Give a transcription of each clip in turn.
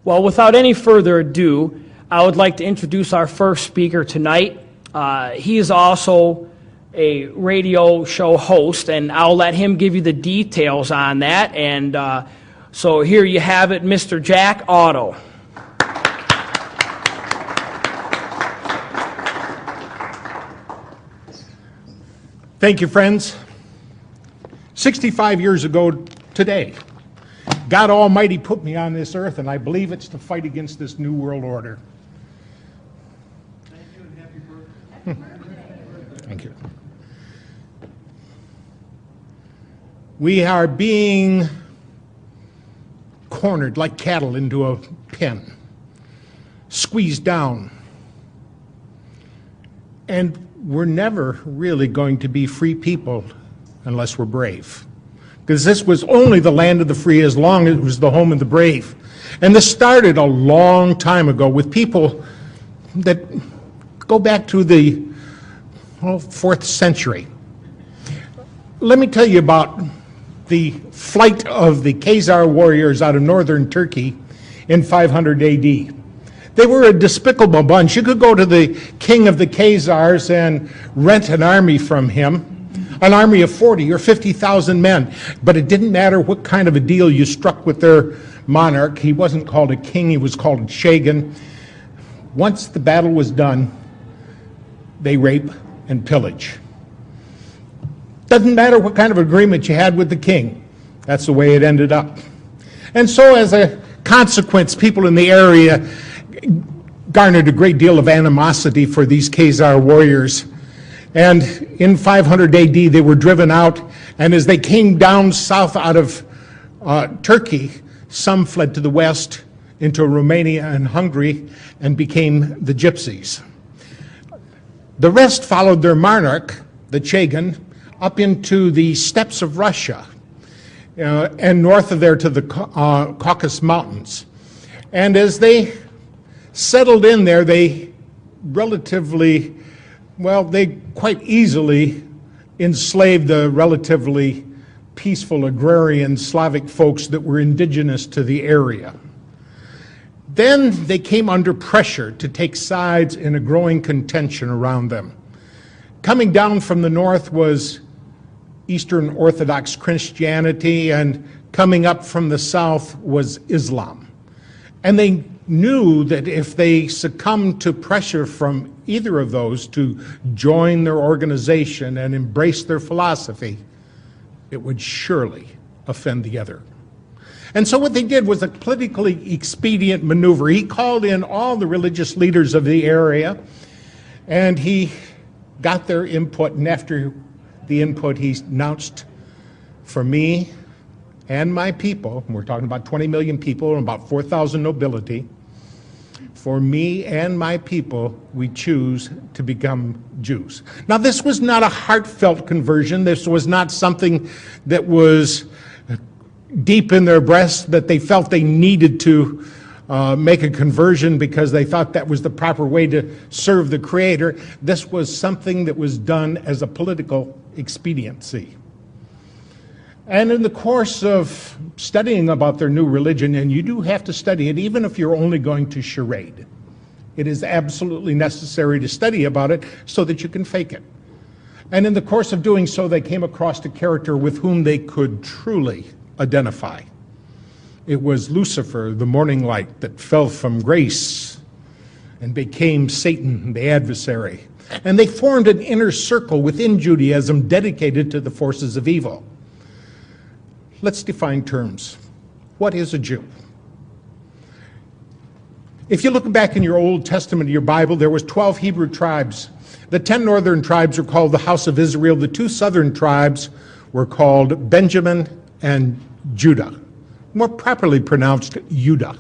Well, without any further ado, I would like to introduce our first speaker tonight. He is also a radio show host, and I'll let him give you the details on that. And so here you have it, Mr. Jack Otto. Thank you, friends. 65 years ago today, God Almighty put me on this earth, and I believe it's to fight against this New World Order. Thank you and happy birthday. Thank you. We are being cornered like cattle into a pen, squeezed down, and we're never really going to be free people unless we're brave. Because this was only the land of the free as long as it was the home of the brave. And this started a long time ago with people that go back to the 4th century. Let me tell you about the flight of the Khazar warriors out of northern Turkey in 500 AD. They were a despicable bunch. You could go to the king of the Khazars and rent an army from him, an army of 40 or 50,000 men. But it didn't matter what kind of a deal you struck with their monarch. He wasn't called a king, he was called a shagan. Once the battle was done, they rape and pillage. Doesn't matter what kind of agreement you had with the king. That's the way it ended up. And so as a consequence, people in the area garnered a great deal of animosity for these Khazar warriors. And in 500 AD, they were driven out, and as they came down south out of Turkey, some fled to the west into Romania and Hungary and became the Gypsies. The rest followed their monarch, the Chagan, up into the steppes of Russia and north of there to the Caucasus Mountains. And as they settled in there, they quite easily enslaved the relatively peaceful agrarian Slavic folks that were indigenous to the area. Then they came under pressure to take sides in a growing contention around them. Coming down from the north was Eastern Orthodox Christianity, and coming up from the south was Islam. And they knew that if they succumbed to pressure from either of those to join their organization and embrace their philosophy, it would surely offend the other. And so what they did was a politically expedient maneuver. He called in all the religious leaders of the area, and he got their input, and after the input, he announced, for me and my people, and we're talking about 20 million people and about 4,000 nobility, for me and my people, we choose to become Jews. Now, this was not a heartfelt conversion. This was not something that was deep in their breasts that they felt they needed to make a conversion because they thought that was the proper way to serve the Creator. This was something that was done as a political expediency. And in the course of studying about their new religion, and you do have to study it, even if you're only going to charade, it is absolutely necessary to study about it so that you can fake it. And in the course of doing so, they came across a character with whom they could truly identify. It was Lucifer, the morning light, that fell from grace and became Satan, the adversary. And they formed an inner circle within Judaism dedicated to the forces of evil. Let's define terms. What is a Jew? If you look back in your Old Testament, your Bible, there was 12 Hebrew tribes. The 10 northern tribes were called the house of Israel. The 2 southern tribes were called Benjamin and Judah. More properly pronounced Judah,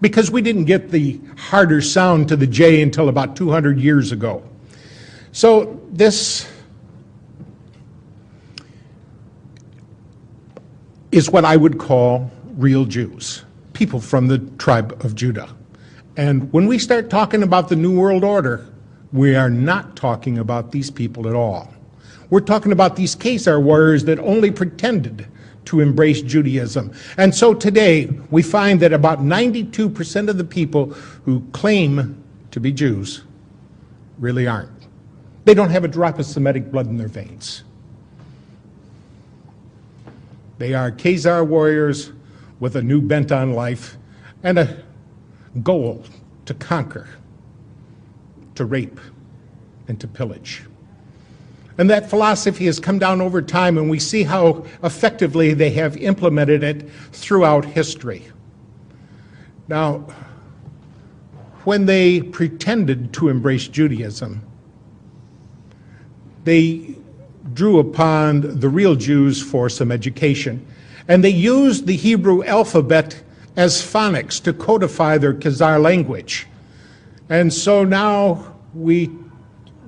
because we didn't get the harder sound to the J until about 200 years ago. So this is what I would call real Jews, people from the tribe of Judah. And when we start talking about the New World Order, we are not talking about these people at all. We're talking about these Khazar warriors that only pretended to embrace Judaism. And so today, we find that about 92% of the people who claim to be Jews really aren't. They don't have a drop of Semitic blood in their veins. They are Khazar warriors with a new bent on life and a goal to conquer, to rape, and to pillage. And that philosophy has come down over time, and we see how effectively they have implemented it throughout history. Now, when they pretended to embrace Judaism, they drew upon the real Jews for some education, and they used the Hebrew alphabet as phonics to codify their Khazar language. And so now we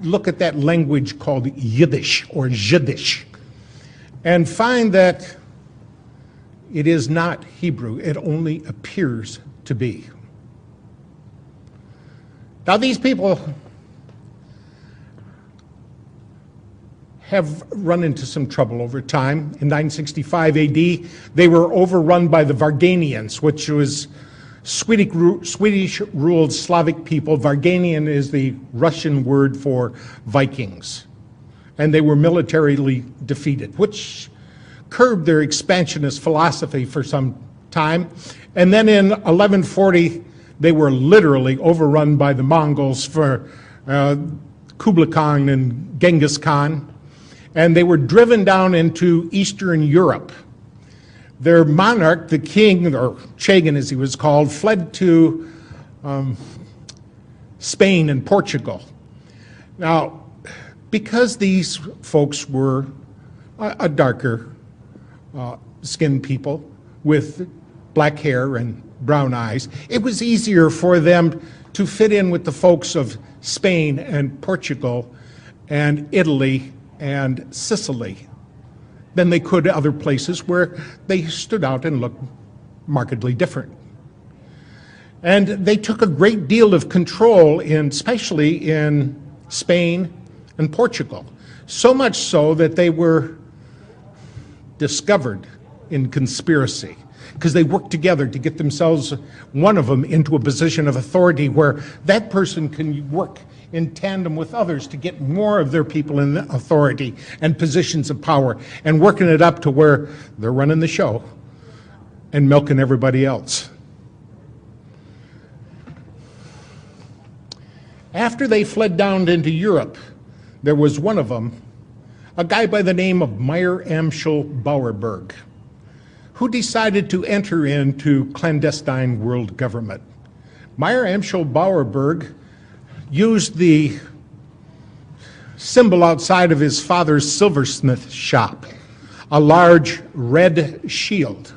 look at that language called Yiddish or Jiddish and find that it is not Hebrew. It only appears to be. Now, these people have run into some trouble over time. In 965 AD, they were overrun by the Varganians, which was Swedish-ruled Slavic people. Varganian is the Russian word for Vikings. And they were militarily defeated, which curbed their expansionist philosophy for some time. And then in 1140, they were literally overrun by the Mongols for Kublai Khan and Genghis Khan. And they were driven down into Eastern Europe. Their monarch, the king, or Chagan as he was called, fled to Spain and Portugal. Now, because these folks were a darker skinned people with black hair and brown eyes, it was easier for them to fit in with the folks of Spain and Portugal and Italy and Sicily than they could other places where they stood out and looked markedly different. And they took a great deal of control, especially in Spain and Portugal, so much so that they were discovered in conspiracy because they worked together to get themselves, one of them, into a position of authority where that person can work in tandem with others to get more of their people in authority and positions of power, and working it up to where they're running the show and milking everybody else. After they fled down into Europe, there was one of them, a guy by the name of Meyer Amschel Bauerberg, who decided to enter into clandestine world government. Meyer Amschel Bauerberg used the symbol outside of his father's silversmith shop, a large red shield,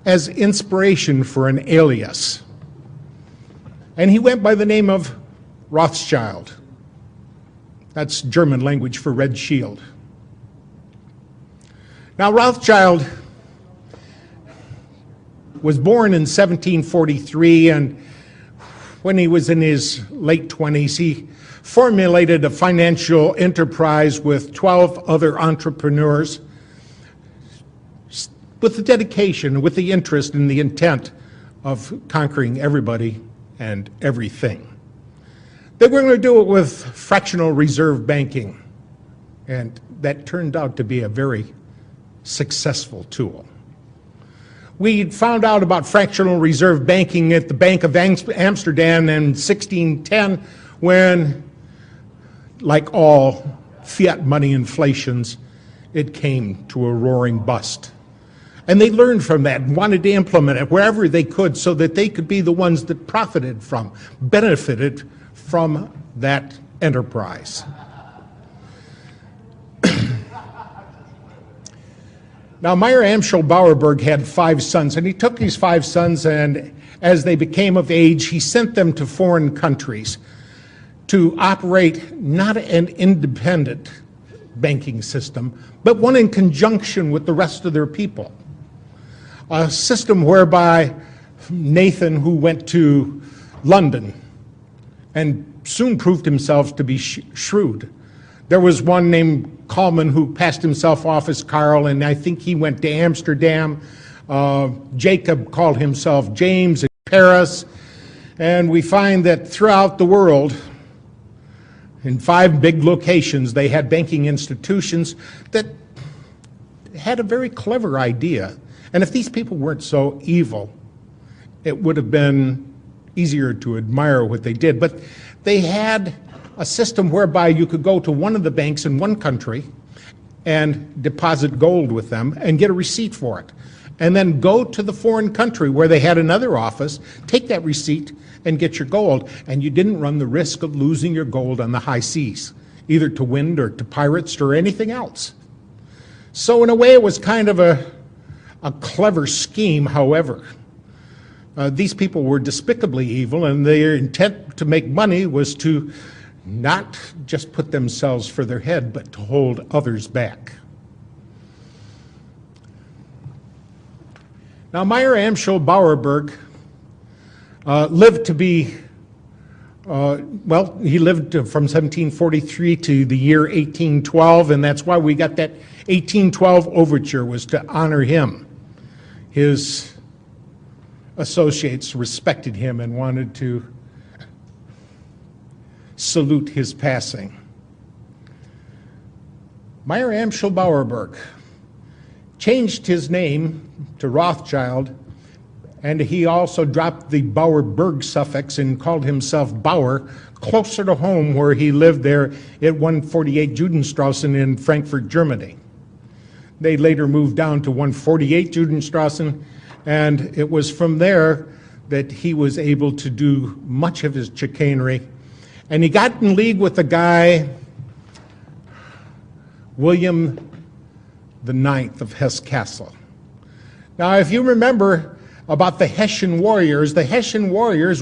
as inspiration for an alias. And he went by the name of Rothschild. That's German language for red shield. Now, Rothschild was born in 1743, and when he was in his late 20s, he formulated a financial enterprise with 12 other entrepreneurs with the dedication, with the interest and the intent of conquering everybody and everything. They were going to do it with fractional reserve banking, and that turned out to be a very successful tool. We found out about fractional reserve banking at the Bank of Amsterdam in 1610 when, like all fiat money inflations, it came to a roaring bust. And they learned from that and wanted to implement it wherever they could so that they could be the ones that benefited from that enterprise. Now, Meyer Amschel Bauerberg had 5 sons, and he took these 5 sons, and as they became of age, he sent them to foreign countries to operate not an independent banking system, but one in conjunction with the rest of their people. A system whereby Nathan, who went to London and soon proved himself to be shrewd, There was one named Kalman who passed himself off as Carl, and I think he went to Amsterdam. Jacob called himself James in Paris. And we find that throughout the world, in 5 big locations, they had banking institutions that had a very clever idea. And if these people weren't so evil, it would have been easier to admire what they did. But they had a system whereby you could go to one of the banks in one country and deposit gold with them and get a receipt for it. And then go to the foreign country where they had another office, take that receipt, and get your gold. And you didn't run the risk of losing your gold on the high seas, either to wind or to pirates or anything else. So in a way, it was kind of a clever scheme. However, these people were despicably evil, and their intent to make money was to not just put themselves for their head, but to hold others back. Now, Meyer Amschel Bauerberg lived to be, he lived from 1743 to the year 1812, and that's why we got that 1812 overture, was to honor him. His associates respected him and wanted to salute his passing. Meyer Amschel Bauerberg changed his name to Rothschild, and he also dropped the Bauerberg suffix and called himself Bauer, closer to home, where he lived there at 148 Judenstrassen in Frankfurt, Germany. They later moved down to 148 Judenstrassen, and it was from there that he was able to do much of his chicanery. And he got in league with a guy, William the Ninth of Hesse-Kassel. Now, if you remember about the Hessian warriors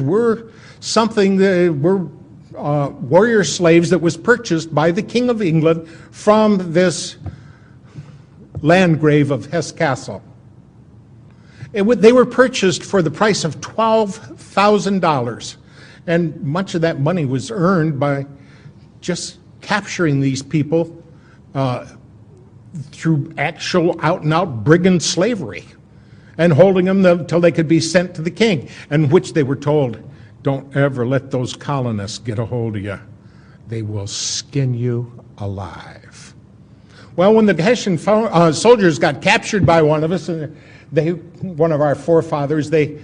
were something that were warrior slaves that was purchased by the King of England from this Landgrave of Hesse-Kassel. They were purchased for the price of $12,000, and much of that money was earned by just capturing these people through actual out-and-out brigand slavery and holding them until they could be sent to the king, and which they were told, don't ever let those colonists get a hold of you. They will skin you alive. Well, when the Hessian soldiers got captured by one of us, one of our forefathers, they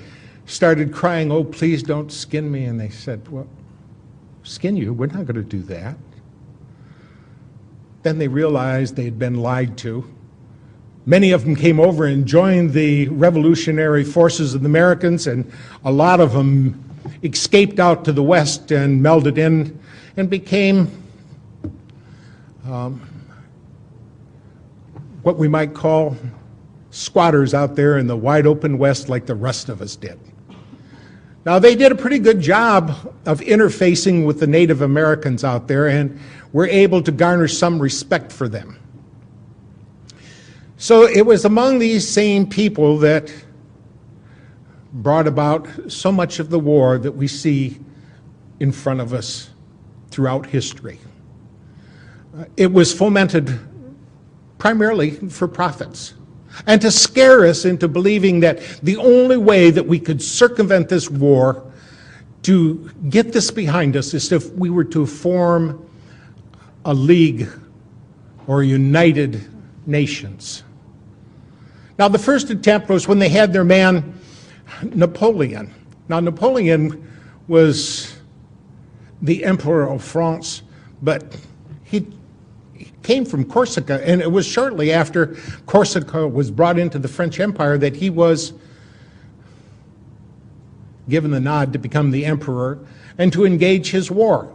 started crying, oh, please don't skin me. And they said, well, skin you? We're not going to do that. Then they realized they had been lied to. Many of them came over and joined the revolutionary forces of the Americans, and a lot of them escaped out to the west and melded in and became what we might call squatters out there in the wide open west, like the rest of us did. Now, they did a pretty good job of interfacing with the Native Americans out there, and were able to garner some respect for them. So it was among these same people that brought about so much of the war that we see in front of us throughout history. It was fomented primarily for profits, and to scare us into believing that the only way that we could circumvent this war, to get this behind us, is if we were to form a league or United Nations. Now, the first attempt was when they had their man Napoleon. Now, Napoleon was the Emperor of France, but he came from Corsica, and it was shortly after Corsica was brought into the French Empire that he was given the nod to become the emperor and to engage his war.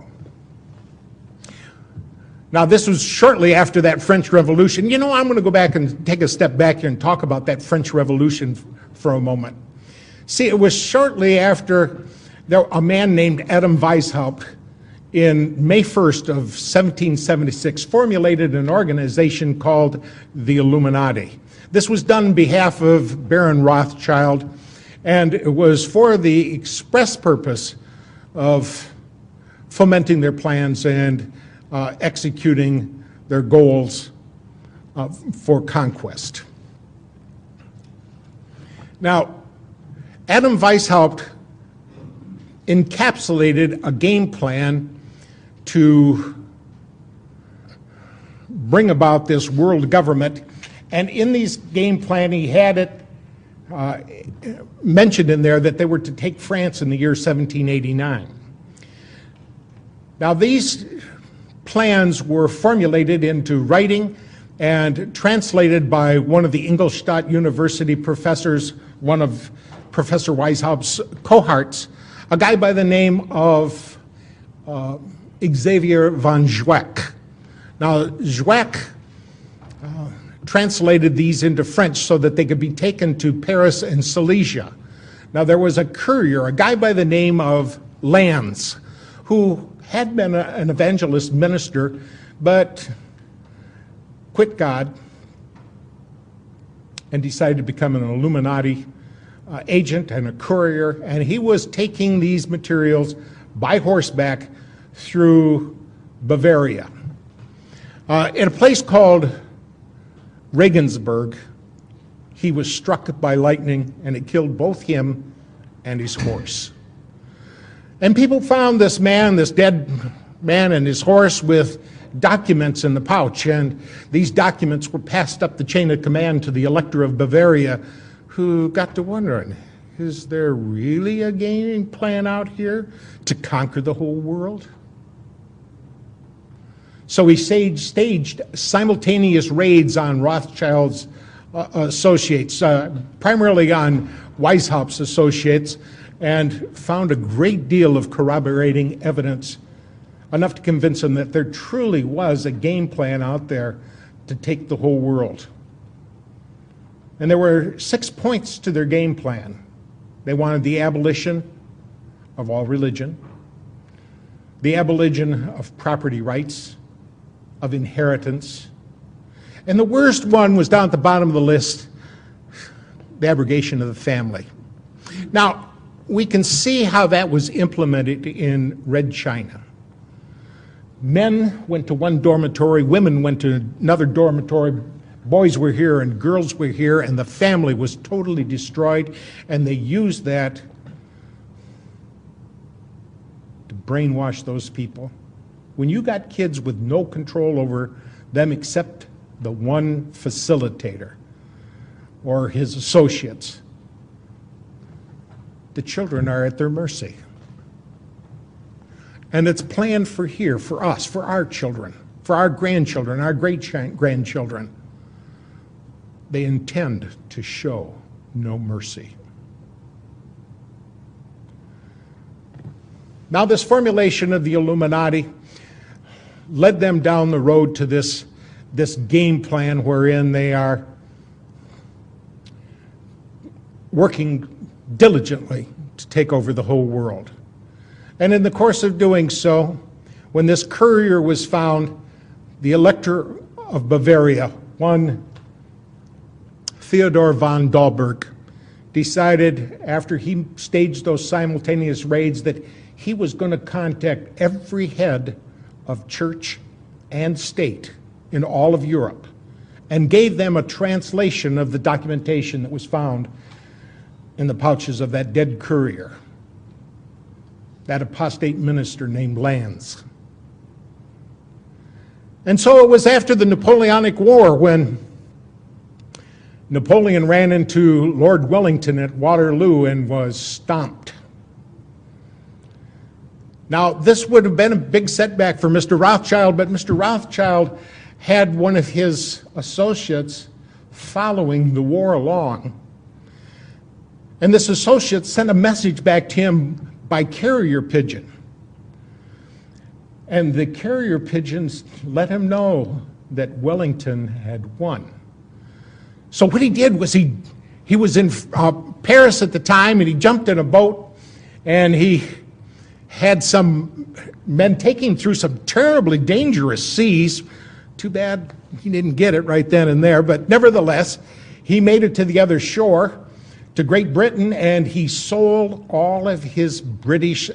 Now, this was shortly after that French Revolution. You know, I'm going to go back and take a step back here and talk about that French Revolution for a moment. See, it was shortly after a man named Adam Weishaupt, in May 1st of 1776, formulated an organization called the Illuminati. This was done on behalf of Baron Rothschild, and it was for the express purpose of fomenting their plans and executing their goals for conquest. Now, Adam Weishaupt encapsulated a game plan to bring about this world government, and in this game plan he had it mentioned in there that they were to take France in the year 1789. Now, these plans were formulated into writing and translated by one of the Ingolstadt University professors, one of Professor Weishaupt's cohorts, a guy by the name of Xavier von Zweck. Now, Zweck translated these into French so that they could be taken to Paris and Silesia. Now, there was a courier, a guy by the name of Lanz, who had been an evangelist minister, but quit God and decided to become an Illuminati agent and a courier, and he was taking these materials by horseback through Bavaria. In a place called Regensburg, he was struck by lightning, and it killed both him and his horse. And people found this man, this dead man, and his horse with documents in the pouch, and these documents were passed up the chain of command to the Elector of Bavaria, who got to wondering, is there really a game plan out here to conquer the whole world? So he staged simultaneous raids on Rothschild's associates, primarily on Weishaupt's associates, and found a great deal of corroborating evidence, enough to convince them that there truly was a game plan out there to take the whole world. And there were 6 points to their game plan. They wanted the abolition of all religion, the abolition of property rights, of inheritance, and the worst one was down at the bottom of the list, the abrogation of the family. Now, we can see how that was implemented in Red China. Men went to one dormitory, women went to another dormitory, boys were here and girls were here, and the family was totally destroyed, and they used that to brainwash those people. When you got kids with no control over them except the one facilitator or his associates, the children are at their mercy. And it's planned for here, for us, for our children, for our grandchildren, our great-grandchildren. They intend to show no mercy. Now, this formulation of the Illuminati led them down the road to this game plan wherein they are working diligently to take over the whole world. And in the course of doing so, when this courier was found, the Elector of Bavaria, one Theodor von Dalberg, decided after he staged those simultaneous raids that he was going to contact every head of church and state in all of Europe and gave them a translation of the documentation that was found in the pouches of that dead courier, that apostate minister named Lanz. And so it was after the Napoleonic War when Napoleon ran into Lord Wellington at Waterloo and was stomped. Now, this would have been a big setback for Mr. Rothschild, but Mr. Rothschild had one of his associates following the war along. And this associate sent a message back to him by carrier pigeon. And the carrier pigeons let him know that Wellington had won. So what he did was he was in Paris at the time, and he jumped in a boat, and he had some men take him through some terribly dangerous seas. Too bad he didn't get it right then and there, but nevertheless, he made it to the other shore, to Great Britain, and he sold all of his British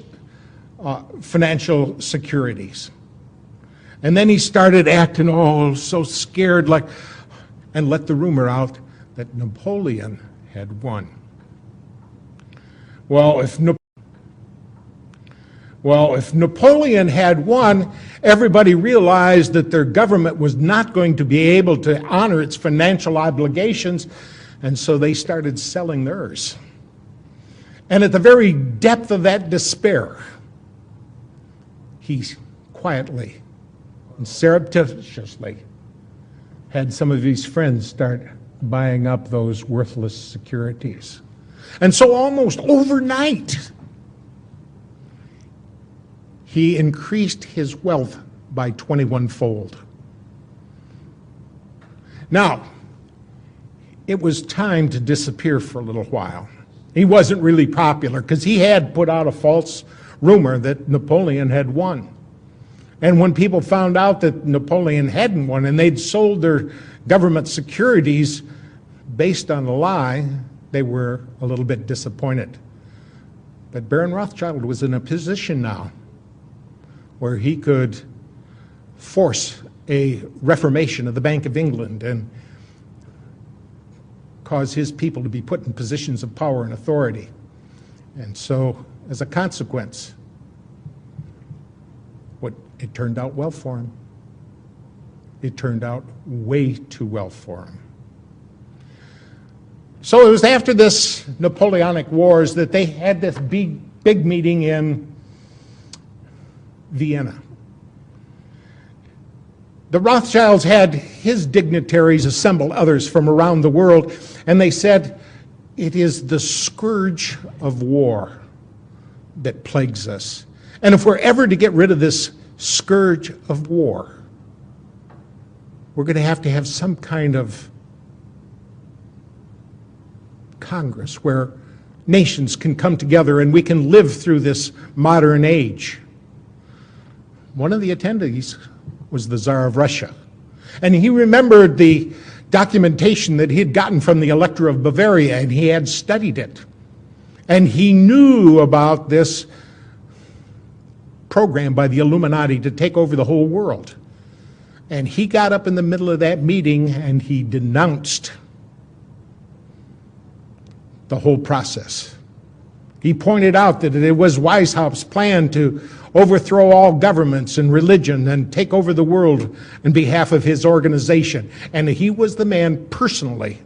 financial securities. And then he started acting all so scared, and let the rumor out that Napoleon had won. Well, if Napoleon had won, everybody realized that their government was not going to be able to honor its financial obligations, and so they started selling theirs. And at the very depth of that despair, he quietly and surreptitiously had some of his friends start buying up those worthless securities. And so almost overnight, he increased his wealth by 21-fold. Now, it was time to disappear for a little while. He wasn't really popular because he had put out a false rumor that Napoleon had won. And when people found out that Napoleon hadn't won and they'd sold their government securities based on a lie, they were a little bit disappointed. But Baron Rothschild was in a position now where he could force a reformation of the Bank of England and cause his people to be put in positions of power and authority. And so, as a consequence, it turned out well for him. It turned out way too well for him. So it was after this Napoleonic Wars that they had this big meeting in Vienna. The Rothschilds had his dignitaries assemble others from around the world, and they said, it is the scourge of war that plagues us. And if we're ever to get rid of this scourge of war, we're going to have some kind of Congress where nations can come together and we can live through this modern age. One of the attendees was the Tsar of Russia. And he remembered the documentation that he had gotten from the Elector of Bavaria, and he had studied it. And he knew about this program by the Illuminati to take over the whole world. And he got up in the middle of that meeting and he denounced the whole process. He pointed out that it was Weishaupt's plan to overthrow all governments and religion and take over the world on behalf of his organization. And he was the man personally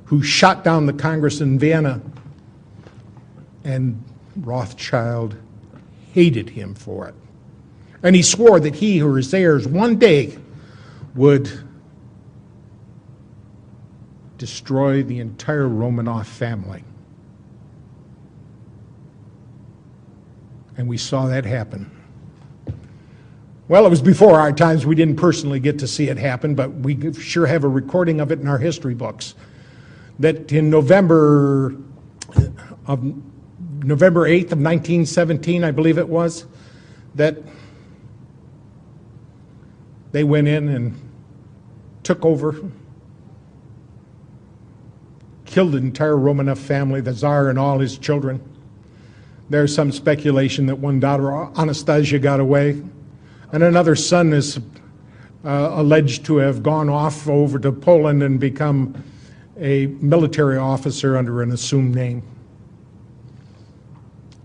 who shot down the Congress in Vienna, and Rothschild hated him for it. And he swore that he or his heirs one day would destroy the entire Romanov family. And we saw that happen. Well, it was before our times. We didn't personally get to see it happen, but we sure have a recording of it in our history books. That in November 8th of 1917, I believe it was, that they went in and took over, killed the entire Romanov family, the Tsar and all his children. There's some speculation that one daughter, Anastasia, got away, and another son is alleged to have gone off over to Poland and become a military officer under an assumed name.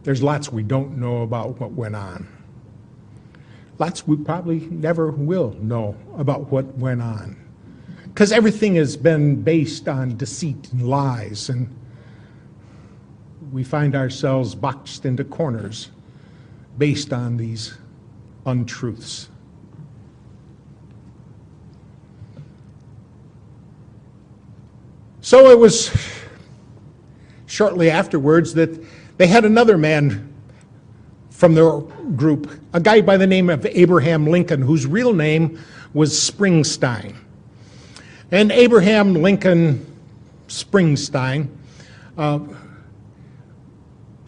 There's lots we don't know about what went on. Lots we probably never will know about what went on. Because everything has been based on deceit and lies, and we find ourselves boxed into corners based on these untruths. So it was shortly afterwards that they had another man from their group, a guy by the name of Abraham Lincoln, whose real name was Springsteen. And Abraham Lincoln Springsteen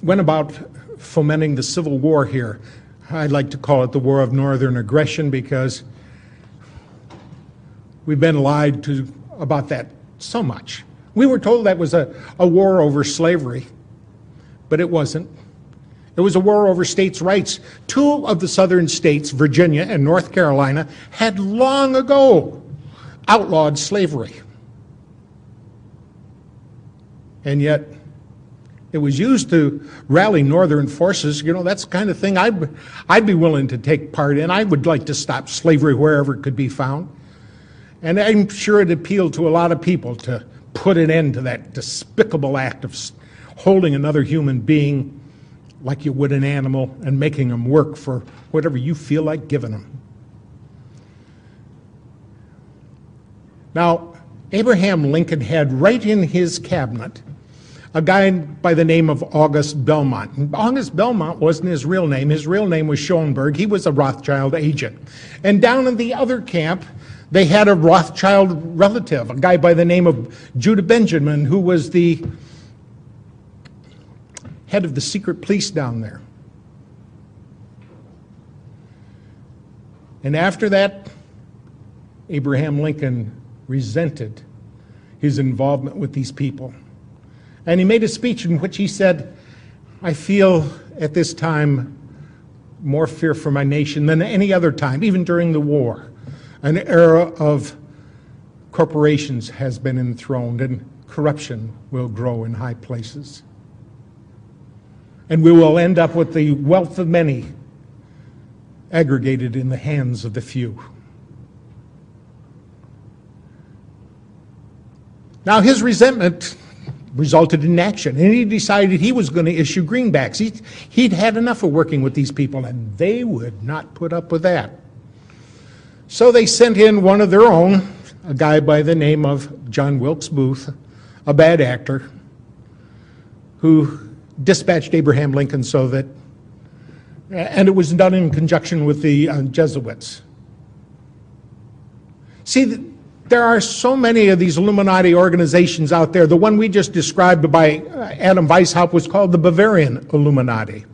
went about fomenting the Civil War here. I'd like to call it the War of Northern Aggression because we've been lied to about that so much. We were told that was a war over slavery, but it wasn't. There was a war over states' rights. Two of the southern states, Virginia and North Carolina, had long ago outlawed slavery. And yet, it was used to rally northern forces. You know, that's the kind of thing I'd be willing to take part in. I would like to stop slavery wherever it could be found. And I'm sure it appealed to a lot of people to put an end to that despicable act of holding another human being like you would an animal and making them work for whatever you feel like giving them. Now, Abraham Lincoln had right in his cabinet a guy by the name of August Belmont. And August Belmont wasn't his real name. His real name was Schoenberg. He was a Rothschild agent. And down in the other camp, they had a Rothschild relative, a guy by the name of Judah Benjamin, who was the head of the secret police down there. And after that, Abraham Lincoln resented his involvement with these people. And he made a speech in which he said, I feel at this time more fear for my nation than any other time, even during the war. An era of corporations has been enthroned and corruption will grow in high places. And we will end up with the wealth of many aggregated in the hands of the few. Now his resentment resulted in action, and he decided he was going to issue greenbacks. He'd had enough of working with these people, and they would not put up with that. So they sent in one of their own, a guy by the name of John Wilkes Booth, a bad actor, who dispatched Abraham Lincoln so that, and it was done in conjunction with the Jesuits. See, there are so many of these Illuminati organizations out there. The one we just described by Adam Weishaupt was called the Bavarian Illuminati.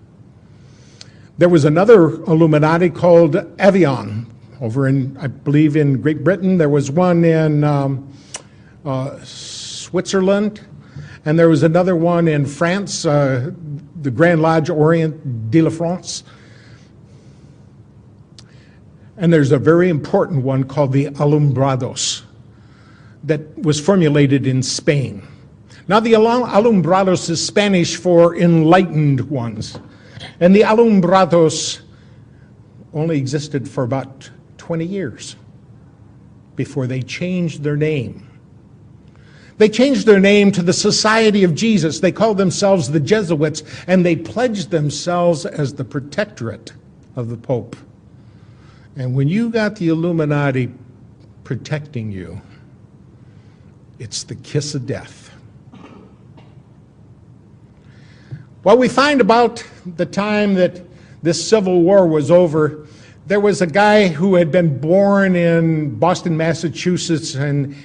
There was another Illuminati called Avion over in, I believe, in Great Britain. There was one in Switzerland, and there was another one in France, the Grand Lodge Orient de la France. And there's a very important one called the Alumbrados that was formulated in Spain. Now the Alumbrados is Spanish for enlightened ones. And the Alumbrados only existed for about 20 years before they changed their name. They changed their name to the Society of Jesus. They called themselves the Jesuits, and they pledged themselves as the protectorate of the Pope. And when you got the Illuminati protecting you, it's the kiss of death. Well, we find about the time that this Civil War was over, there was a guy who had been born in Boston, Massachusetts on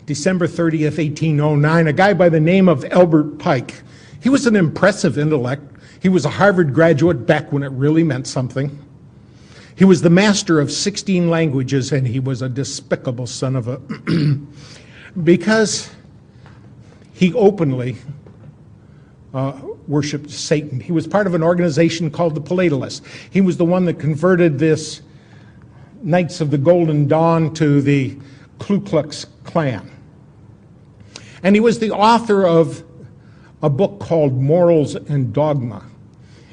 December 30th, 1809, a guy by the name of Albert Pike. He was an impressive intellect. He was a Harvard graduate back when it really meant something. He was the master of 16 languages, and he was a despicable son of a... because he openly worshipped Satan. He was part of an organization called the Palatalists. He was the one that converted this Knights of the Golden Dawn to the Ku Klux Klan. And he was the author of a book called Morals and Dogma.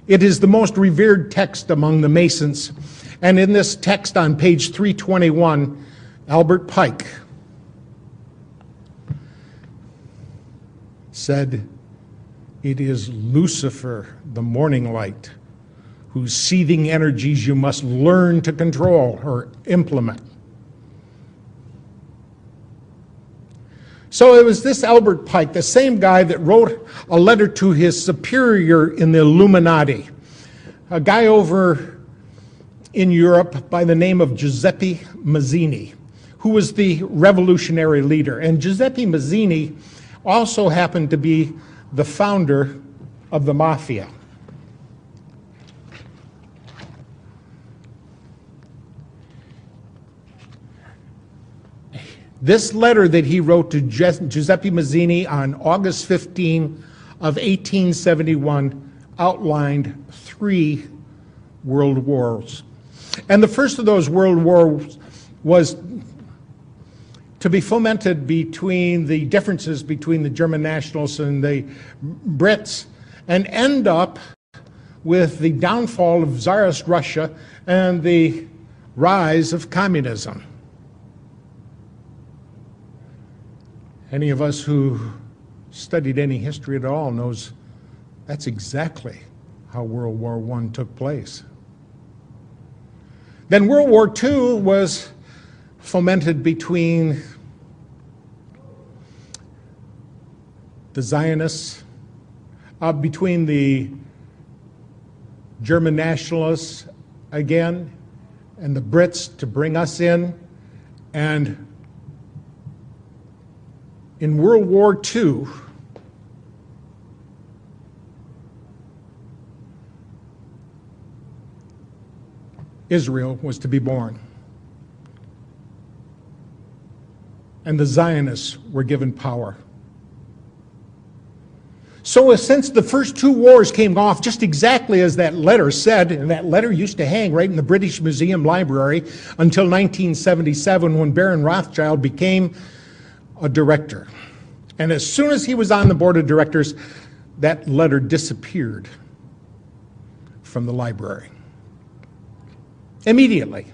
It is the most revered text among the Masons. And in this text on page 321, Albert Pike said, "It is Lucifer, the morning light, whose seething energies you must learn to control or implement." So it was this Albert Pike, the same guy that wrote a letter to his superior in the Illuminati, a guy over in Europe by the name of Giuseppe Mazzini, who was the revolutionary leader. And Giuseppe Mazzini also happened to be the founder of the mafia. This letter that he wrote to Giuseppe Mazzini on August 15 of 1871 outlined 3 world wars. And the first of those world wars was to be fomented between the differences between the German nationalists and the Brits, and end up with the downfall of Tsarist Russia and the rise of communism. Any of us who studied any history at all knows that's exactly how World War I took place. Then World War II was fomented between the Zionists, between the German nationalists again, and the Brits to bring us in. And in World War II, Israel was to be born. And the Zionists were given power. So since the first 2 wars came off just exactly as that letter said, and that letter used to hang right in the British Museum Library until 1977 when Baron Rothschild became a director. And as soon as he was on the board of directors, that letter disappeared from the library. Immediately.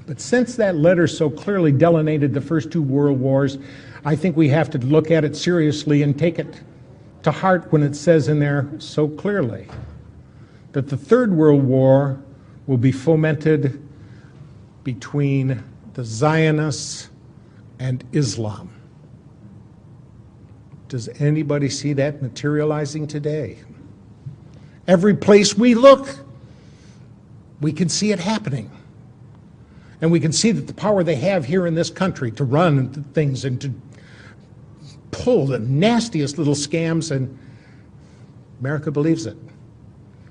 But since that letter so clearly delineated the first 2 world wars, I think we have to look at it seriously and take it to heart when it says in there so clearly that the Third World War will be fomented between the Zionists and Islam. Does anybody see that materializing today? Every place we look, we can see it happening. And we can see that the power they have here in this country to run things and to pull the nastiest little scams, and America believes it.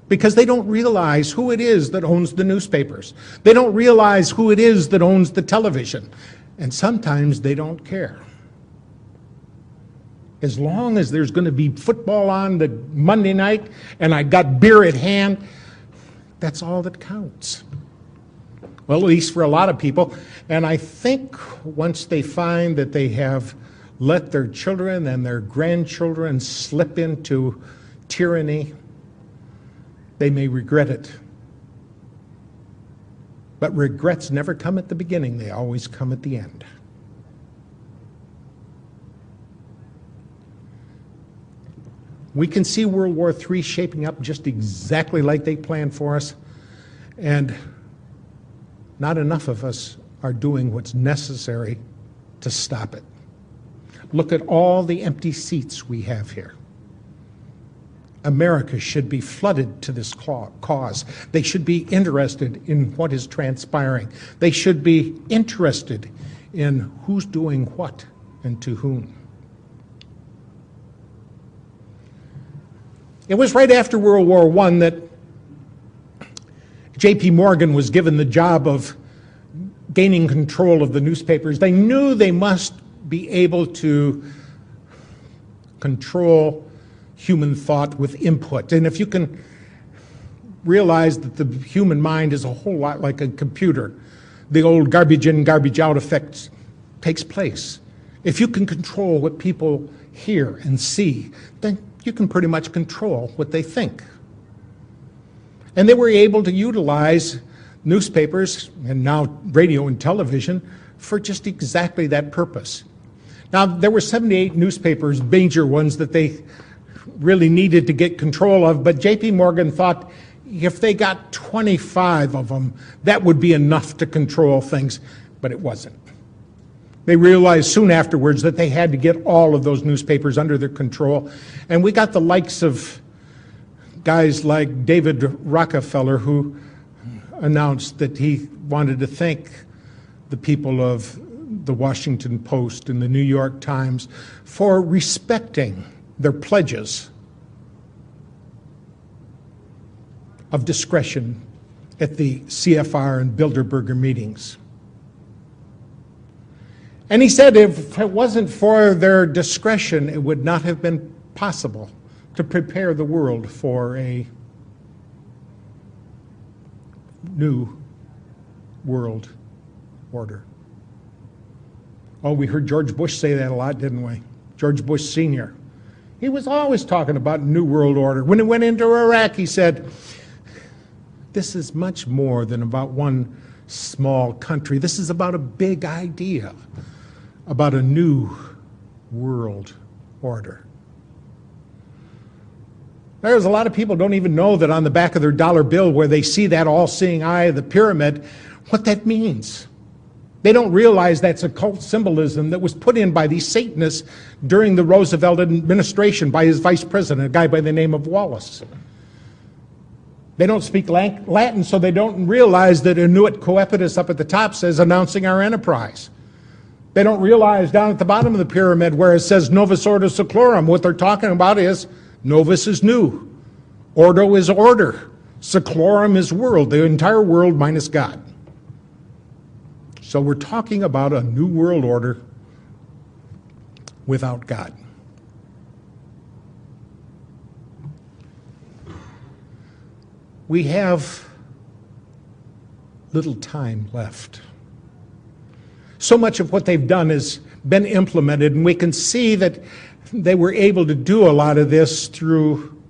Because they don't realize who it is that owns the newspapers. They don't realize who it is that owns the television. And sometimes they don't care. As long as there's going to be football on the Monday night and I got beer at hand, that's all that counts. Well, at least for a lot of people. And I think once they find that they have let their children and their grandchildren slip into tyranny, they may regret it. But regrets never come at the beginning, they always come at the end. We can see World War III shaping up just exactly like they planned for us, and not enough of us are doing what's necessary to stop it. Look at all the empty seats we have here. America should be flooded to this cause. They should be interested in what is transpiring. They should be interested in who's doing what and to whom. It was right after World War I that J.P. Morgan was given the job of gaining control of the newspapers. They knew they must be able to control human thought with input. And if you can realize that the human mind is a whole lot like a computer, the old garbage in, garbage out effect takes place. If you can control what people hear and see, then you can pretty much control what they think. And they were able to utilize newspapers and now radio and television for just exactly that purpose. Now, there were 78 newspapers, major ones, that they really needed to get control of, but J.P. Morgan thought if they got 25 of them, that would be enough to control things, but it wasn't. They realized soon afterwards that they had to get all of those newspapers under their control, and we got the likes of guys like David Rockefeller, who announced that he wanted to thank the people of the Washington Post and the New York Times for respecting their pledges of discretion at the CFR and Bilderberger meetings. And he said if it wasn't for their discretion, it would not have been possible to prepare the world for a new world order. Oh, we heard George Bush say that a lot, didn't we? George Bush Sr. He was always talking about New World Order. When he went into Iraq, he said, this is much more than about one small country. This is about a big idea, about a new world order. There's a lot of people don't even know that on the back of their dollar bill where they see that all-seeing eye of the pyramid, what that means. They don't realize that's occult symbolism that was put in by these Satanists during the Roosevelt administration by his vice president, a guy by the name of Wallace. They don't speak Latin, so they don't realize that Inuit Coepitus up at the top says announcing our enterprise. They don't realize down at the bottom of the pyramid where it says Novus Ordo Seclorum, what they're talking about is Novus is new, Ordo is order, Seclorum is world, the entire world minus God. So we're talking about a new world order without God. We have little time left. So much of what they've done has been implemented, and we can see that they were able to do a lot of this through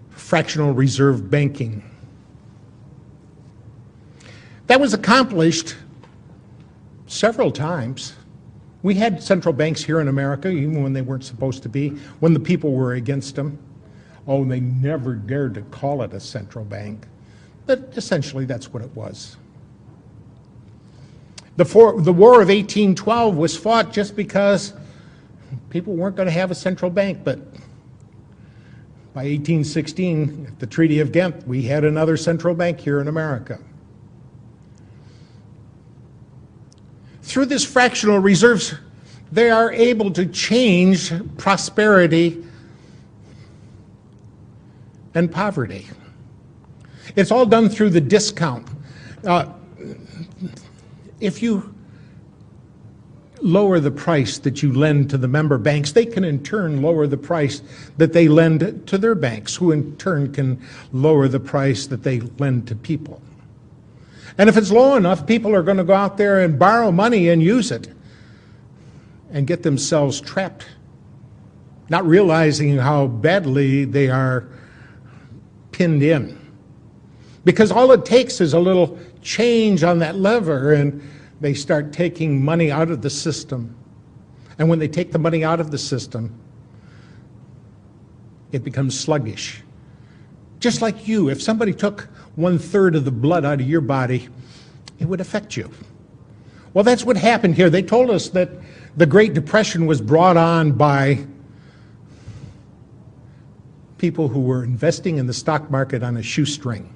fractional reserve banking. That was accomplished several times. We had central banks here in America, even when they weren't supposed to be, when the people were against them. Oh, they never dared to call it a central bank. But essentially, that's what it was. The War of 1812 was fought just because people weren't going to have a central bank. But by 1816, at the Treaty of Ghent, we had another central bank here in America. Through this fractional reserves, they are able to change prosperity and poverty. It's all done through the discount. If you lower the price that you lend to the member banks, they can in turn lower the price that they lend to their banks, who in turn can lower the price that they lend to people. And if it's low enough, people are going to go out there and borrow money and use it and get themselves trapped, not realizing how badly they are pinned in. Because all it takes is a little change on that lever and they start taking money out of the system. And when they take the money out of the system, it becomes sluggish. Just like you, if somebody took 1/3 of the blood out of your body, it would affect you. Well, that's what happened here. They told us that the Great Depression was brought on by people who were investing in the stock market on a shoestring.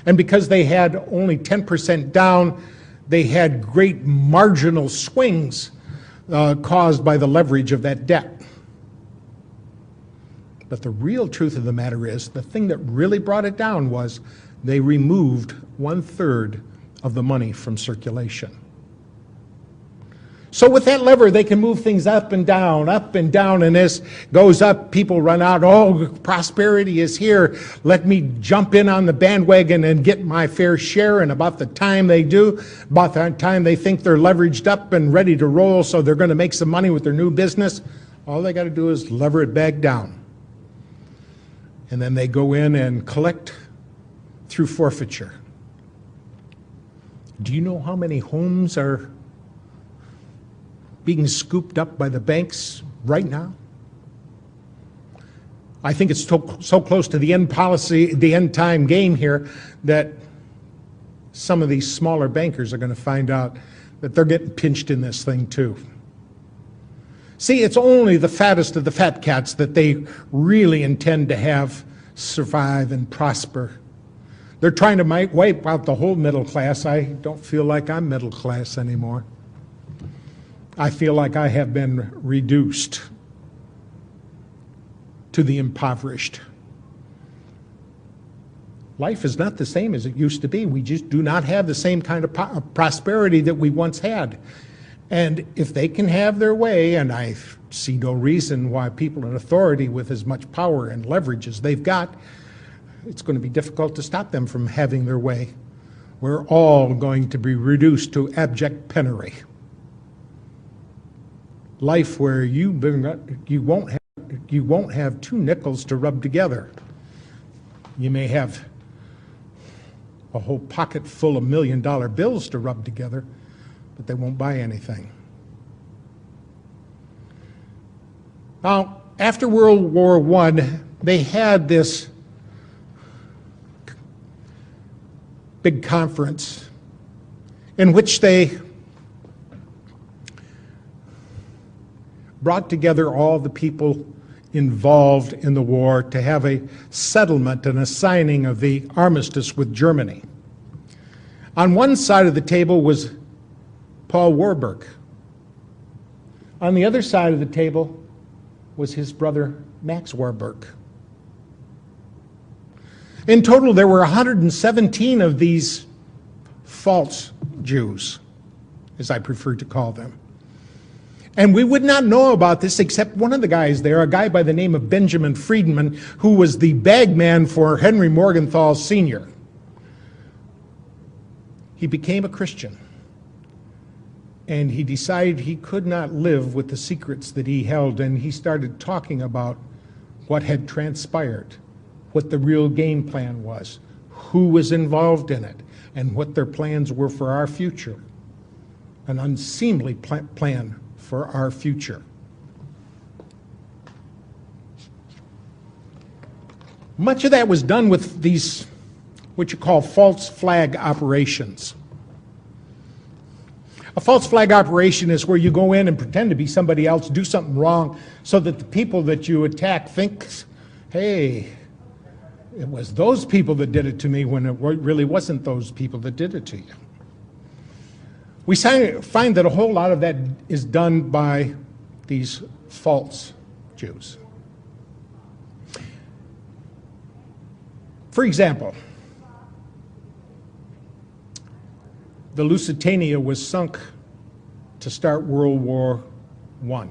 And because they had only 10% down, they had great marginal swings caused by the leverage of that debt. But the real truth of the matter is, the thing that really brought it down was they removed 1/3 of the money from circulation. So with that lever, they can move things up and down, and as goes up, people run out, oh, prosperity is here, let me jump in on the bandwagon and get my fair share, and about the time they do, about the time they think they're leveraged up and ready to roll, so they're going to make some money with their new business, all they got to do is lever it back down. And then they go in and collect through forfeiture. Do you know how many homes are being scooped up by the banks right now? I think it's so close to the end time game here, that some of these smaller bankers are going to find out that they're getting pinched in this thing too. See, it's only the fattest of the fat cats that they really intend to have survive and prosper. They're trying to wipe out the whole middle class. I don't feel like I'm middle class anymore. I feel like I have been reduced to the impoverished. Life is not the same as it used to be. We just do not have the same kind of prosperity that we once had. And if they can have their way, and I see no reason why people in authority with as much power and leverage as they've got, it's going to be difficult to stop them from having their way. We're all going to be reduced to abject penury. Life where you won't have two nickels to rub together. You may have a whole pocket full of $1-million bills to rub together, but they won't buy anything. Now, after World War I, they had this big conference in which they brought together all the people involved in the war to have a settlement and a signing of the armistice with Germany. On one side of the table was Paul Warburg. On the other side of the table was his brother Max Warburg. In total, there were 117 of these false Jews, as I prefer to call them. And we would not know about this except one of the guys there, a guy by the name of Benjamin Friedman, who was the bagman for Henry Morgenthau Sr. He became a Christian, and he decided he could not live with the secrets that he held, and he started talking about what had transpired, what the real game plan was, who was involved in it, and what their plans were for our future. An unseemly plan for our future. Much of that was done with these, what you call false flag operations. A false flag operation is where you go in and pretend to be somebody else, do something wrong, so that the people that you attack think, hey, it was those people that did it to me when it really wasn't those people that did it to you. We find that a whole lot of that is done by these false Jews. For example, the Lusitania was sunk to start World War I.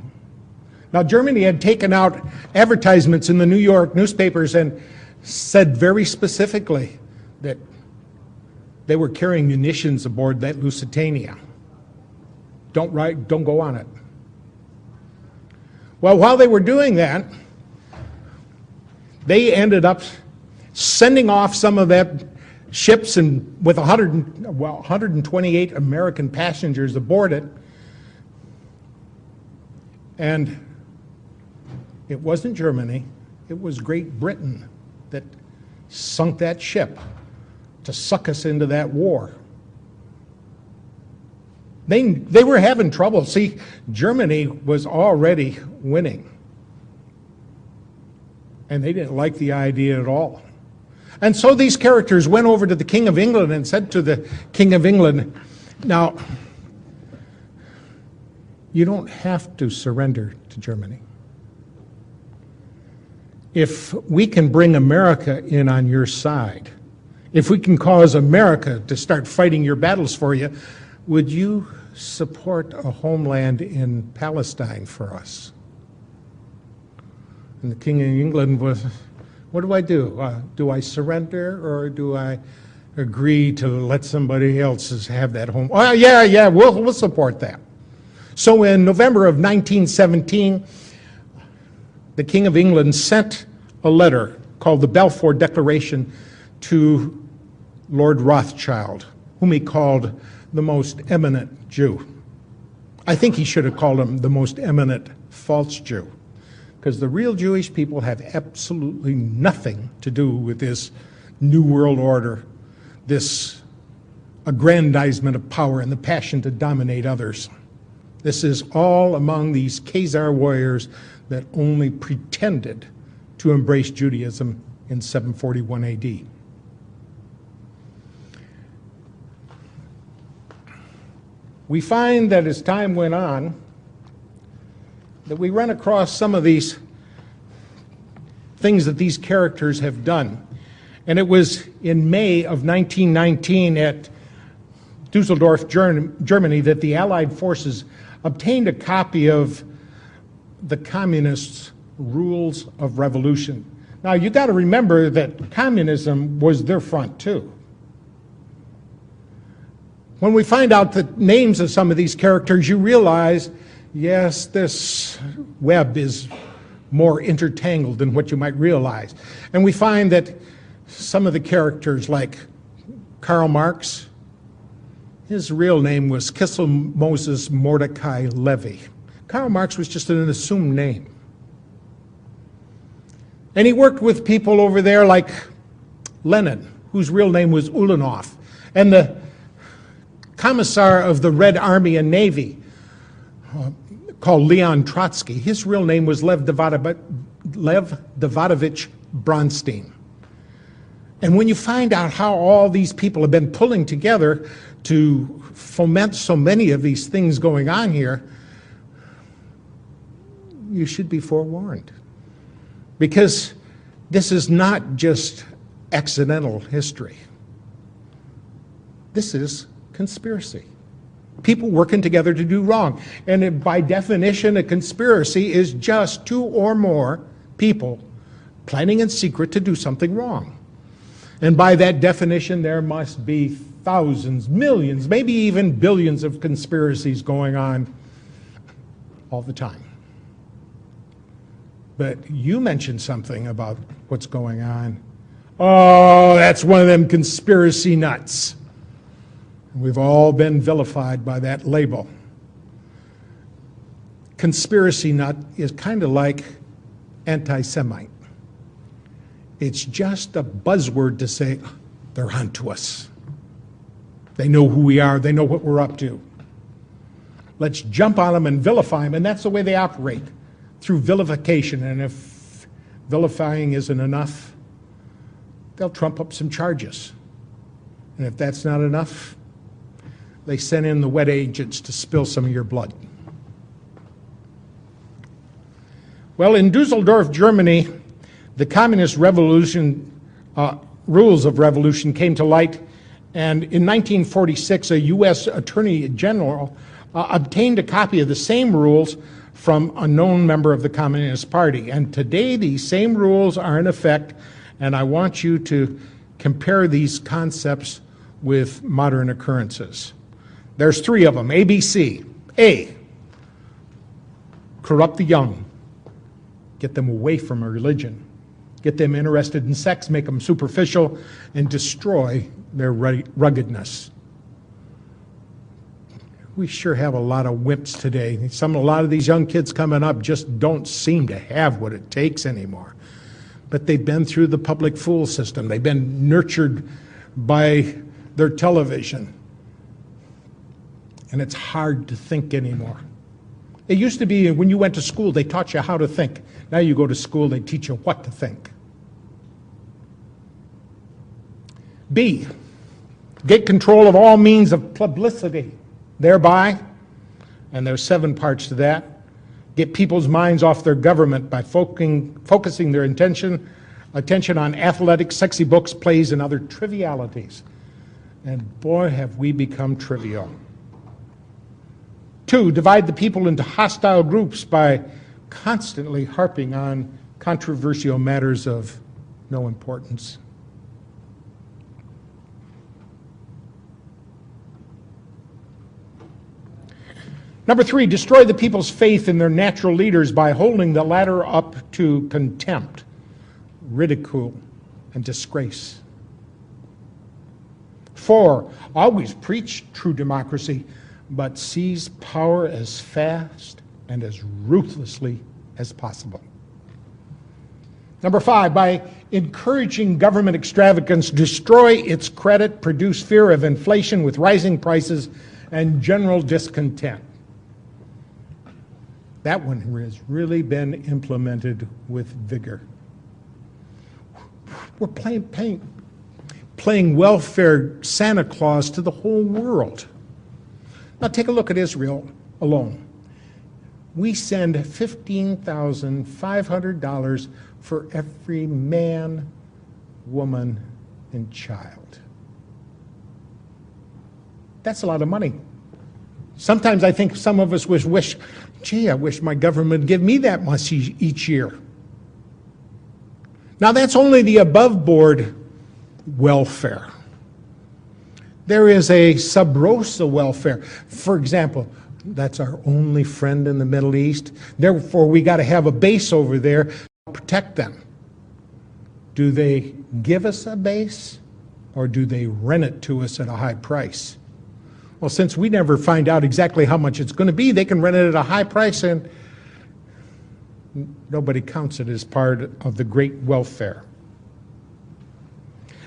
Now, Germany had taken out advertisements in the New York newspapers and said very specifically that they were carrying munitions aboard that Lusitania. Don't go on it. Well, while they were doing that, they ended up sending off some of that ships and with 128 American passengers aboard it. And it wasn't Germany, it was Great Britain that sunk that ship to suck us into that war. They were having trouble. See, Germany was already winning. And they didn't like the idea at all. And so these characters went over to the King of England and said to the King of England, now, you don't have to surrender to Germany. If we can bring America in on your side, if we can cause America to start fighting your battles for you, would you support a homeland in Palestine for us? And the King of England was, what do I do? Do I surrender, or do I agree to let somebody else have that home? Oh, yeah, we'll support that. So in November of 1917, the King of England sent a letter called the Balfour Declaration to Lord Rothschild, whom he called the most eminent Jew. I think he should have called him the most eminent false Jew, because the real Jewish people have absolutely nothing to do with this New World Order, this aggrandizement of power and the passion to dominate others. This is all among these Khazar warriors that only pretended to embrace Judaism in 741 AD. We find that as time went on, that we run across some of these things that these characters have done. And it was in May of 1919 at Dusseldorf, Germany, that the Allied forces obtained a copy of the Communists' Rules of Revolution. Now, you got to remember that communism was their front, too. When we find out the names of some of these characters, you realize, yes, this web is more intertangled than what you might realize. And we find that some of the characters, like Karl Marx, his real name was Kissel Moses Mordecai Levy. Karl Marx was just an assumed name. And he worked with people over there like Lenin, whose real name was Ulanov, and the commissar of the Red Army and Navy, called Leon Trotsky. His real name was Lev Davidovich Bronstein. And when you find out how all these people have been pulling together to foment so many of these things going on here, you should be forewarned. Because this is not just accidental history. This is conspiracy. People working together to do wrong. And by definition, a conspiracy is just two or more people planning in secret to do something wrong. And by that definition, there must be thousands, millions, maybe even billions of conspiracies going on all the time. But you mentioned something about what's going on. Oh, that's one of them conspiracy nuts. We've all been vilified by that label. Conspiracy nut is kind of like anti-Semite. It's just a buzzword to say, they're onto us. They know who we are. They know what we're up to. Let's jump on them and vilify them, and that's the way they operate, through vilification. And if vilifying isn't enough, they'll trump up some charges. And if that's not enough, they send in the wet agents to spill some of your blood. Well, in Dusseldorf, Germany, the communist revolution, rules of revolution came to light, and in 1946, a U.S. Attorney General obtained a copy of the same rules from a known member of the Communist Party. And today, these same rules are in effect, and I want you to compare these concepts with modern occurrences. There's three of them, ABC. A, corrupt the young. Get them away from a religion. Get them interested in sex, make them superficial, and destroy their ruggedness. We sure have a lot of wimps today. A lot of these young kids coming up just don't seem to have what it takes anymore. But they've been through the public fool system. They've been nurtured by their television. And it's hard to think anymore. It used to be when you went to school, they taught you how to think. Now you go to school, they teach you what to think. B, get control of all means of publicity. Thereby, and there's 7 parts to that, get people's minds off their government by focusing their attention on athletics, sexy books, plays, and other trivialities. And boy, have we become trivial. 2, divide the people into hostile groups by constantly harping on controversial matters of no importance. Number 3, destroy the people's faith in their natural leaders by holding the latter up to contempt, ridicule, and disgrace. 4, always preach true democracy, but seize power as fast and as ruthlessly as possible. Number 5, by encouraging government extravagance, destroy its credit, produce fear of inflation with rising prices and general discontent. That one has really been implemented with vigor. We're playing welfare Santa Claus to the whole world. Now take a look at Israel alone. We send $15,500 for every man, woman, and child. That's a lot of money. Sometimes I think some of us wish, gee, I wish my government would give me that much each year. Now that's only the above board welfare. There is a sub rosa welfare. For example, that's our only friend in the Middle East. Therefore, we got to have a base over there to protect them. Do they give us a base, or do they rent it to us at a high price? Well, since we never find out exactly how much it's going to be, they can rent it at a high price, and nobody counts it as part of the great welfare.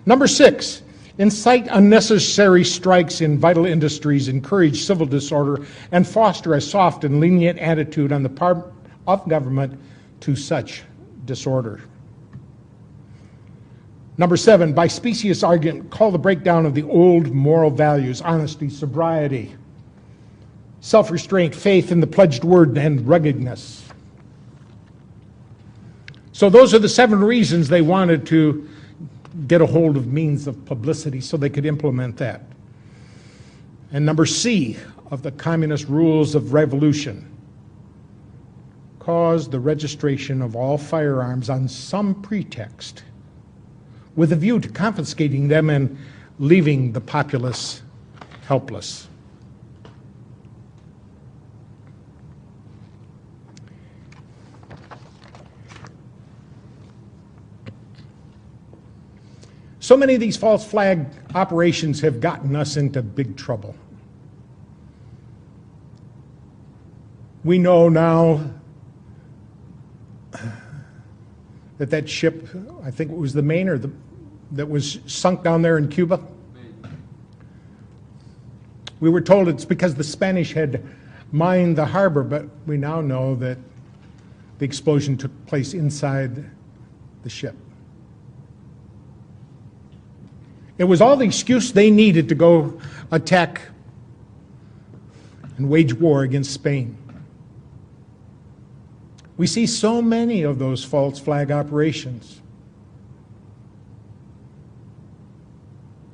Number 6, incite unnecessary strikes in vital industries, encourage civil disorder, and foster a soft and lenient attitude on the part of government to such disorder. Number 7, by specious argument, call the breakdown of the old moral values, honesty, sobriety, self-restraint, faith in the pledged word, and ruggedness. So those are the 7 reasons they wanted to get a hold of means of publicity so they could implement that. And number C of the communist rules of revolution, cause the registration of all firearms on some pretext with a view to confiscating them and leaving the populace helpless. So many of these false flag operations have gotten us into big trouble. We know now that ship, I think it was the Maine, that was sunk down there in Cuba. We were told it's because the Spanish had mined the harbor, but we now know that the explosion took place inside the ship. It was all the excuse they needed to go attack and wage war against Spain. We see so many of those false flag operations.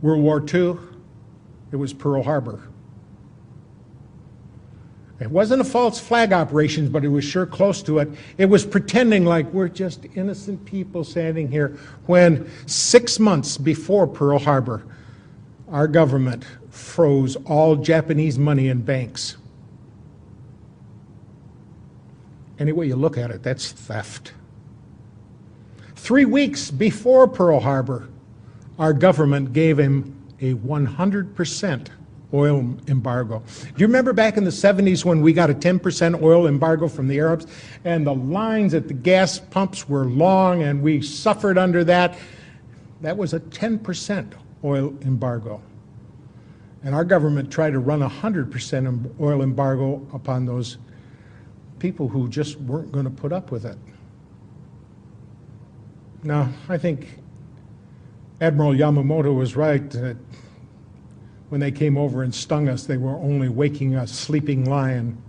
World War II, it was Pearl Harbor. It wasn't a false flag operation, but it was sure close to it. It was pretending like we're just innocent people standing here when 6 months before Pearl Harbor, our government froze all Japanese money in banks. Any way you look at it, that's theft. 3 weeks before Pearl Harbor, our government gave him a 100% oil embargo. Do you remember back in the 70s when we got a 10% oil embargo from the Arabs, and the lines at the gas pumps were long and we suffered under that? That was a 10% oil embargo. And our government tried to run a 100% oil embargo upon those people who just weren't going to put up with it. Now, I think Admiral Yamamoto was right that when they came over and stung us, they were only waking a sleeping lion.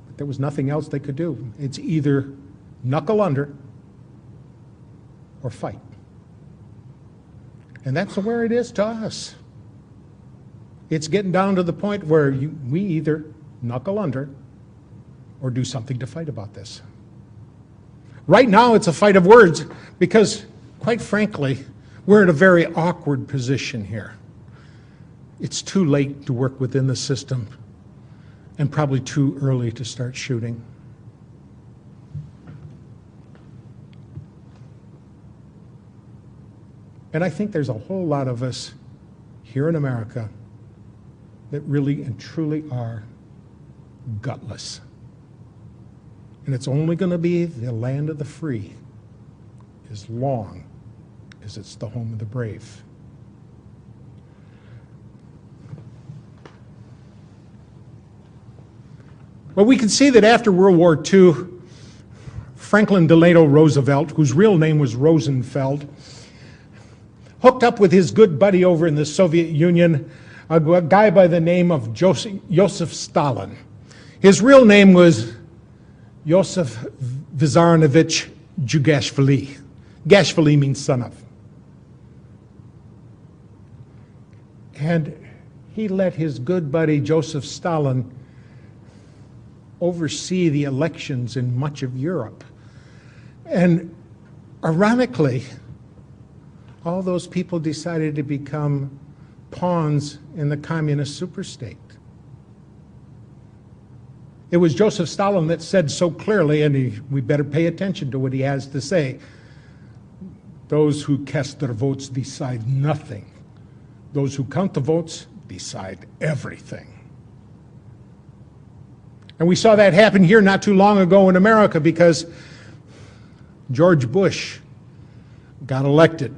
But there was nothing else they could do. It's either knuckle under or fight. And that's where it is to us. It's getting down to the point where we either knuckle under or do something to fight about this. Right now, it's a fight of words because, quite frankly, we're in a very awkward position here. It's too late to work within the system and probably too early to start shooting. And I think there's a whole lot of us here in America that really and truly are gutless. And it's only going to be the land of the free as long as it's the home of the brave. Well, we can see that after World War II, Franklin Delano Roosevelt, whose real name was Rosenfeld, hooked up with his good buddy over in the Soviet Union, a guy by the name of Joseph Stalin. His real name was Joseph Vissarionovich Jugashvili. Gashvili means son of. And he let his good buddy Joseph Stalin oversee the elections in much of Europe. And ironically, all those people decided to become pawns in the communist superstate. It was Joseph Stalin that said so clearly, and we better pay attention to what he has to say, those who cast their votes decide nothing. Those who count the votes decide everything. And we saw that happen here not too long ago in America because George Bush got elected.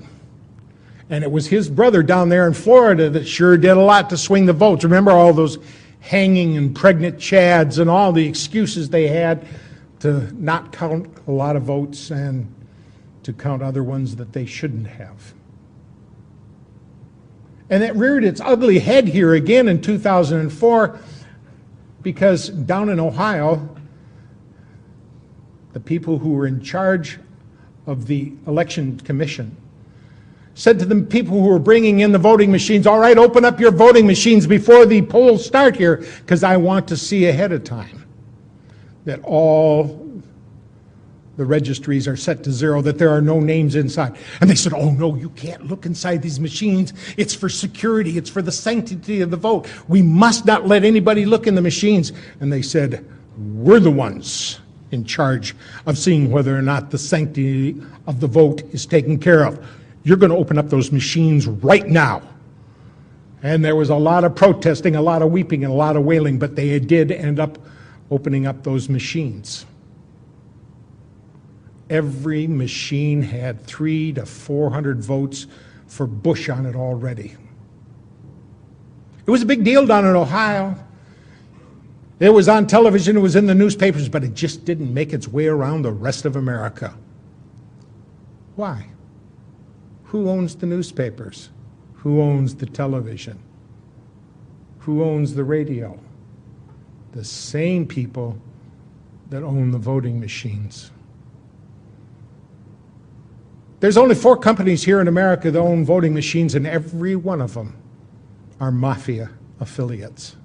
And it was his brother down there in Florida that sure did a lot to swing the votes. Remember all those hanging and pregnant chads and all the excuses they had to not count a lot of votes and to count other ones that they shouldn't have. And that reared its ugly head here again in 2004 because down in Ohio, the people who were in charge of the election commission said to the people who were bringing in the voting machines, all right, open up your voting machines before the polls start here because I want to see ahead of time that all the registries are set to zero, that there are no names inside. And they said, oh no, you can't look inside these machines. It's for security. It's for the sanctity of the vote. We must not let anybody look in the machines. And they said, we're the ones in charge of seeing whether or not the sanctity of the vote is taken care of. You're going to open up those machines right now. And there was a lot of protesting, a lot of weeping, and a lot of wailing, but they did end up opening up those machines. Every machine had 300 to 400 votes for Bush on it already. It was a big deal down in Ohio. It was on television, it was in the newspapers, but it just didn't make its way around the rest of America. Why? Who owns the newspapers? Who owns the television? Who owns the radio? The same people that own the voting machines. There's only 4 companies here in America that own voting machines, and every one of them are mafia affiliates.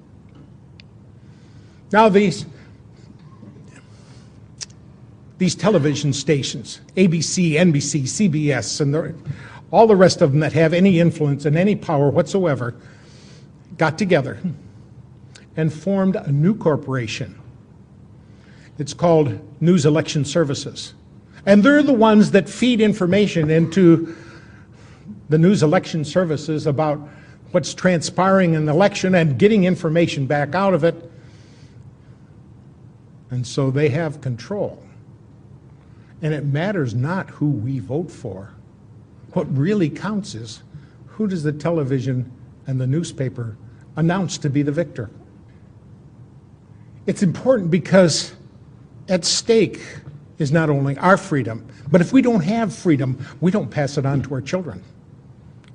Now these television stations, ABC, NBC, CBS, and all the rest of them that have any influence and any power whatsoever, got together and formed a new corporation. It's called News Election Services. And they're the ones that feed information into the news election services about what's transpiring in the election and getting information back out of it. And so they have control. And it matters not who we vote for. What really counts is who does the television and the newspaper announce to be the victor. It's important because at stake is not only our freedom, but if we don't have freedom, we don't pass it on to our children.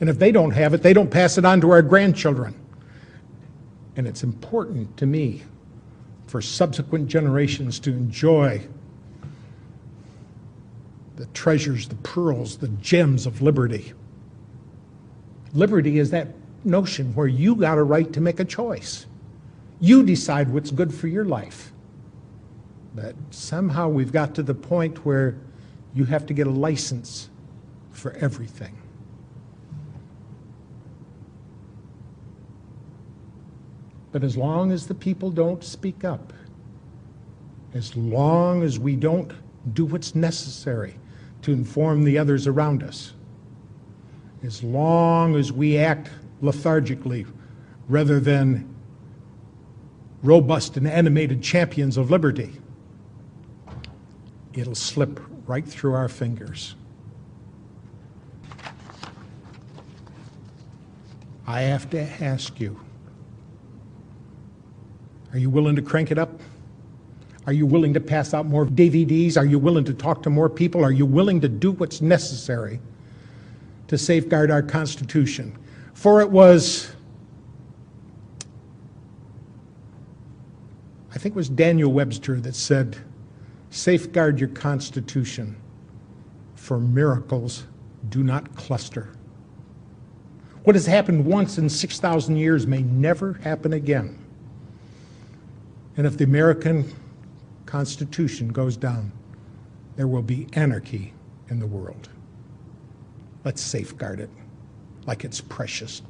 And if they don't have it, they don't pass it on to our grandchildren. And it's important to me for subsequent generations to enjoy the treasures, the pearls, the gems of liberty. Liberty is that notion where you got a right to make a choice. You decide what's good for your life. But somehow we've got to the point where you have to get a license for everything. But as long as the people don't speak up, as long as we don't do what's necessary to inform the others around us, as long as we act lethargically rather than robust and animated champions of liberty, it'll slip right through our fingers. I have to ask you, are you willing to crank it up? Are you willing to pass out more DVDs? Are you willing to talk to more people? Are you willing to do what's necessary to safeguard our Constitution? For it was, I think it was Daniel Webster that said, safeguard your Constitution, for miracles do not cluster. What has happened once in 6,000 years may never happen again. And if the American Constitution goes down, there will be anarchy in the world. Let's safeguard it like it's precious.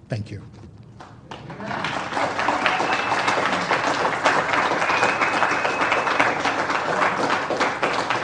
Thank you.